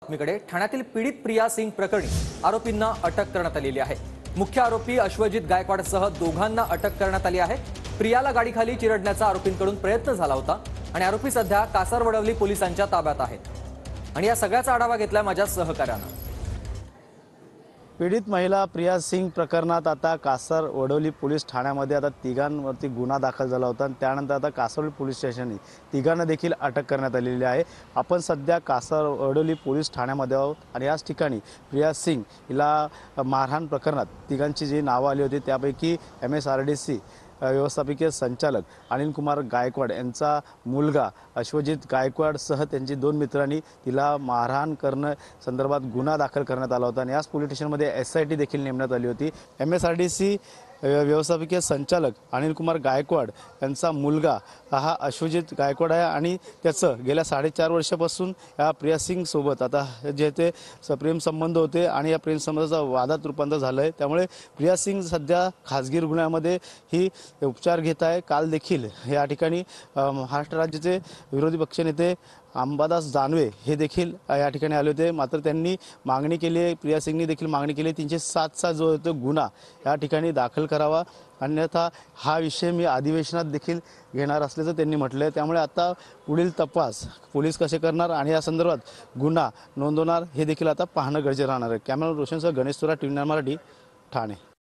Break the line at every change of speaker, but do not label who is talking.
बातमीकडे। ठाण्यातील पीडित प्रिया सिंग प्रकरणी आरोपींना अटक करण्यात आलेली आहे। मुख्य आरोपी अश्वजित गायकवाडसह दोघांना अटक करण्यात आली आहे। प्रियाला गाडीखाली चिरडण्याचा आरोपींकडून प्रयत्न झाला होता आणि आरोपी सध्या कासारवडवली पोलिसांच्या ताब्यात आहेत। आणि या सगळ्याचा आढावा घेतलाय माझ्या सहकार्यानं।
पीडित महिला प्रिया सिंग प्रकरणात आता कासारवडवली पोलीस ठाण्यामध्ये आता तिघांवरती गुन्हा दाखल झाला होता आणि त्यानंतर आता कासारवडवली पोलीस स्टेशनने तिघांना देखील अटक करण्यात आलेली आहे। आपण सध्या कासारवडवली पोलीस ठाण्यामध्ये आहोत आणि याच ठिकाणी प्रिया सिंग हिला मारहाण प्रकरणात तिघांची जी नावं आली होती त्यापैकी MSRDC व्यवस्थापकीय संचालक अनिल कुमार गायकवाड यांचा मुलगा अश्वजित गायकवाडसह त्यांची दोन मित्रांनी तिला मारहाण करणे संदर्भात गुन्हा दाखल करण्यात आला होता आणि याच पोलीस स्टेशनमध्ये SIT देखील नेमण्यात आली होती। MSRDC व्यवस्थापकीय संचालक अनिल कुमार गायकवाड यांचा मुलगा हा अश्वजित गायकवाड आहे आणि त्याचं गेल्या 4.5 वर्षापासून या प्रिया सिंग सोबत आता जे ते प्रेम संबंध होते आणि या प्रेम संबंधाचा वादात रूपांतर झालं आहे। त्यामुळे प्रिया सिंग सध्या खासगी रुग्णालयामध्ये ही उपचार घेत आहे। काल देखील या ठिकाणी महाराष्ट्र राज्याचे विरोधी पक्षनेते अंबादास दानवे हे देखील या ठिकाणी आले होते, मात्र त्यांनी मागणी केली आहे, प्रिया सिंगनी देखील मागणी केली 307चा जो तो गुन्हा या ठिकाणी दाखल करावा, अन्यथा हा विषय मी अधिवेशनात देखील घेणार असल्याचं त्यांनी म्हटलं आहे। त्यामुळे आता पुढील तपास पोलीस कसे करणार आणि या संदर्भात गुन्हा नोंदवणार हे देखील आता पाहणं गरजेचं राहणार आहे। कॅमेरा रोशनसह गणेश तुरा, TV9 मराठी, ठाणे।